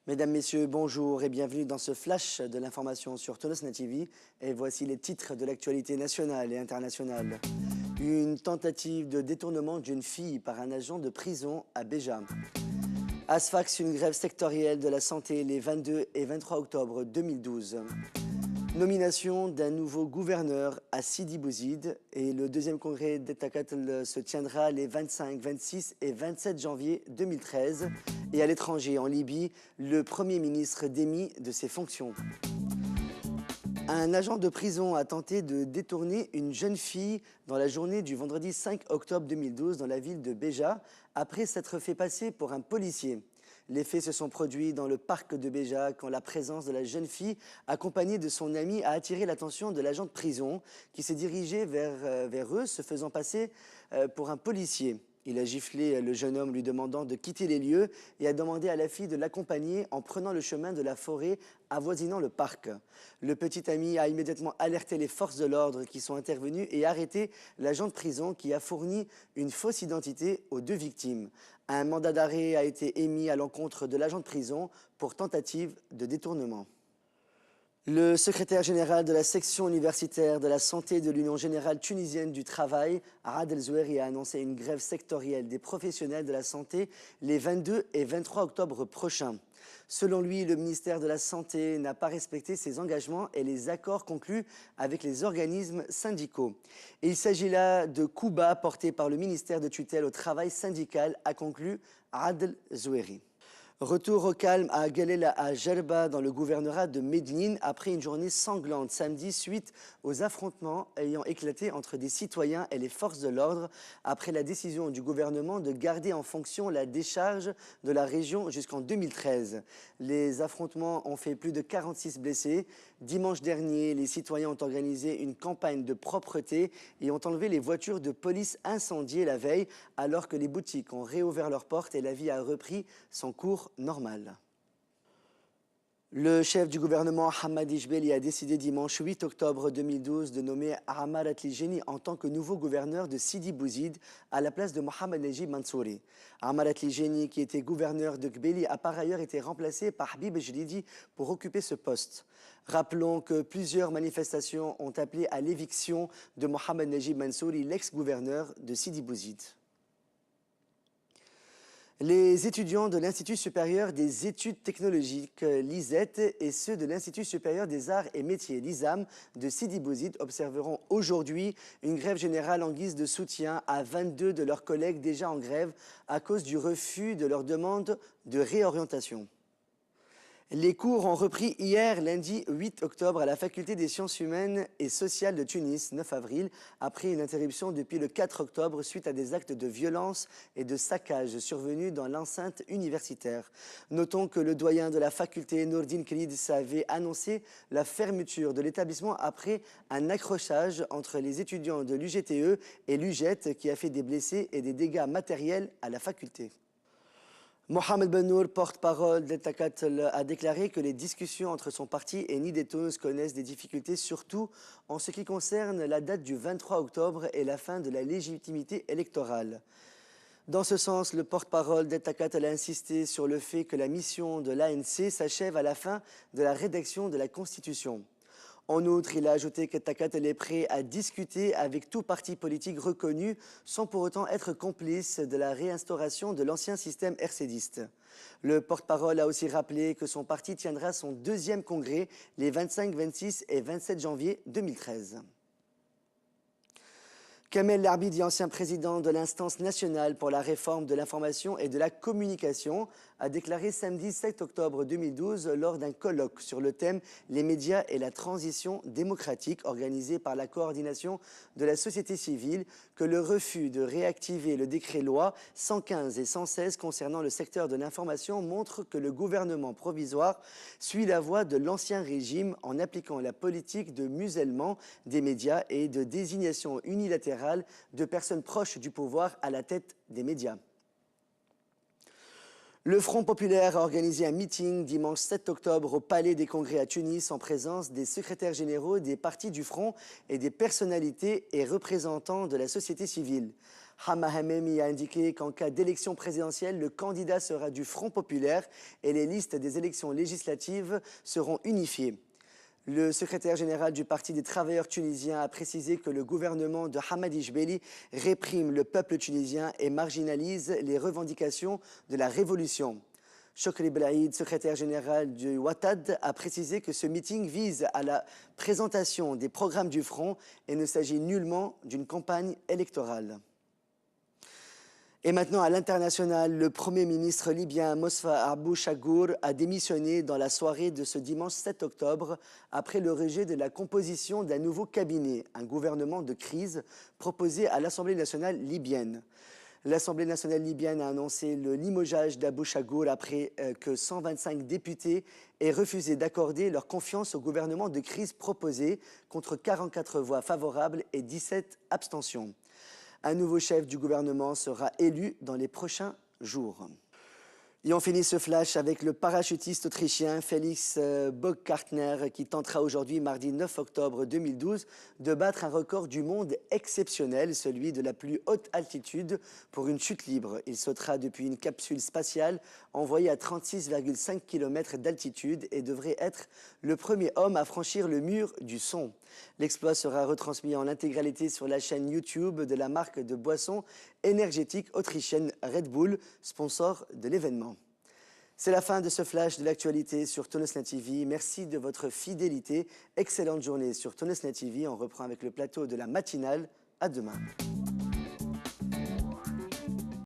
Mesdames, Messieurs, bonjour et bienvenue dans ce flash de l'information sur Tonosna TV. Et voici les titres de l'actualité nationale et internationale. Une tentative de détournement d'une fille par un agent de prison à Béja. Asfax, une grève sectorielle de la santé les 22 et 23 octobre 2012. Nomination d'un nouveau gouverneur à Sidi Bouzid et le deuxième congrès d'Etakatl se tiendra les 25, 26 et 27 janvier 2013. Et à l'étranger, en Libye, le Premier ministre démis de ses fonctions. Un agent de prison a tenté de détourner une jeune fille dans la journée du vendredi 5 octobre 2012 dans la ville de Béja, après s'être fait passer pour un policier. Les faits se sont produits dans le parc de Béja quand la présence de la jeune fille, accompagnée de son ami, a attiré l'attention de l'agent de prison qui s'est dirigé vers eux, se faisant passer pour un policier. Il a giflé le jeune homme lui demandant de quitter les lieux et a demandé à la fille de l'accompagner en prenant le chemin de la forêt avoisinant le parc. Le petit ami a immédiatement alerté les forces de l'ordre qui sont intervenues et arrêté l'agent de prison qui a fourni une fausse identité aux deux victimes. Un mandat d'arrêt a été émis à l'encontre de l'agent de prison pour tentative de détournement. Le secrétaire général de la section universitaire de la santé de l'Union générale tunisienne du travail, Arad El Zoueri, a annoncé une grève sectorielle des professionnels de la santé les 22 et 23 octobre prochains. Selon lui, le ministère de la Santé n'a pas respecté ses engagements et les accords conclus avec les organismes syndicaux. Et il s'agit là de coups bas portés par le ministère de tutelle au travail syndical, a conclu Arad El Zoueri. Retour au calme à Galela à Jerba dans le gouvernorat de Médine après une journée sanglante samedi suite aux affrontements ayant éclaté entre des citoyens et les forces de l'ordre après la décision du gouvernement de garder en fonction la décharge de la région jusqu'en 2013. Les affrontements ont fait plus de 46 blessés. Dimanche dernier, les citoyens ont organisé une campagne de propreté et ont enlevé les voitures de police incendiées la veille alors que les boutiques ont réouvert leurs portes et la vie a repris son cours normal. Le chef du gouvernement, Hamad Ijbeli, a décidé dimanche 8 octobre 2012 de nommer Ammar Atligeni en tant que nouveau gouverneur de Sidi Bouzid à la place de Mohamed Najib Mansouri. Ammar Atligeni, qui était gouverneur de Kbeli, a par ailleurs été remplacé par Habib Ejridi pour occuper ce poste. Rappelons que plusieurs manifestations ont appelé à l'éviction de Mohamed Najib Mansouri, l'ex-gouverneur de Sidi Bouzid. Les étudiants de l'Institut supérieur des études technologiques, l'ISET, et ceux de l'Institut supérieur des arts et métiers, l'ISAM, de Sidi Bouzid observeront aujourd'hui une grève générale en guise de soutien à 22 de leurs collègues déjà en grève à cause du refus de leur demande de réorientation. Les cours ont repris hier, lundi 8 octobre, à la Faculté des sciences humaines et sociales de Tunis, 9 avril, après une interruption depuis le 4 octobre suite à des actes de violence et de saccage survenus dans l'enceinte universitaire. Notons que le doyen de la faculté, Nourdine Khalid, avait annoncé la fermeture de l'établissement après un accrochage entre les étudiants de l'UGTE et l'UGET qui a fait des blessés et des dégâts matériels à la faculté. Mohamed Bennour, porte-parole d'Etakatl, a déclaré que les discussions entre son parti et Nidetouz connaissent des difficultés, surtout en ce qui concerne la date du 23 octobre et la fin de la légitimité électorale. Dans ce sens, le porte-parole d'Etakatl a insisté sur le fait que la mission de l'ANC s'achève à la fin de la rédaction de la Constitution. En outre, il a ajouté qu'Etakatl est prêt à discuter avec tout parti politique reconnu sans pour autant être complice de la réinstauration de l'ancien système RCDiste. Le porte-parole a aussi rappelé que son parti tiendra son deuxième congrès les 25, 26 et 27 janvier 2013. Kamel Larbidi, ancien président de l'instance nationale pour la réforme de l'information et de la communication, a déclaré samedi 7 octobre 2012 lors d'un colloque sur le thème « Les médias et la transition démocratique » organisé par la coordination de la société civile que le refus de réactiver le décret-loi 115 et 116 concernant le secteur de l'information montre que le gouvernement provisoire suit la voie de l'ancien régime en appliquant la politique de musellement des médias et de désignation unilatérale de personnes proches du pouvoir à la tête des médias. Le Front populaire a organisé un meeting dimanche 7 octobre au Palais des Congrès à Tunis en présence des secrétaires généraux des partis du Front et des personnalités et représentants de la société civile. Hama Hamemi a indiqué qu'en cas d'élection présidentielle, le candidat sera du Front populaire et les listes des élections législatives seront unifiées. Le secrétaire général du Parti des travailleurs tunisiens a précisé que le gouvernement de Hamadi Jbeli réprime le peuple tunisien et marginalise les revendications de la révolution. Chokri Belaïd, secrétaire général du Ouattad, a précisé que ce meeting vise à la présentation des programmes du Front et ne s'agit nullement d'une campagne électorale. Et maintenant, à l'international, le Premier ministre libyen Mosfa Abou Chagour a démissionné dans la soirée de ce dimanche 7 octobre après le rejet de la composition d'un nouveau cabinet, un gouvernement de crise proposé à l'Assemblée nationale libyenne. L'Assemblée nationale libyenne a annoncé le limogeage d'Abou Chagour après que 125 députés aient refusé d'accorder leur confiance au gouvernement de crise proposé contre 44 voix favorables et 17 abstentions. Un nouveau chef du gouvernement sera élu dans les prochains jours. Et on finit ce flash avec le parachutiste autrichien Felix Baumgartner qui tentera aujourd'hui, mardi 9 octobre 2012, de battre un record du monde exceptionnel, celui de la plus haute altitude pour une chute libre. Il sautera depuis une capsule spatiale envoyée à 36,5 km d'altitude et devrait être le premier homme à franchir le mur du son. L'exploit sera retransmis en intégralité sur la chaîne YouTube de la marque de boissons énergétiques autrichienne Red Bull, sponsor de l'événement. C'est la fin de ce flash de l'actualité sur Tonosna TV. Merci de votre fidélité. Excellente journée sur Tonosna TV. On reprend avec le plateau de la matinale. À demain.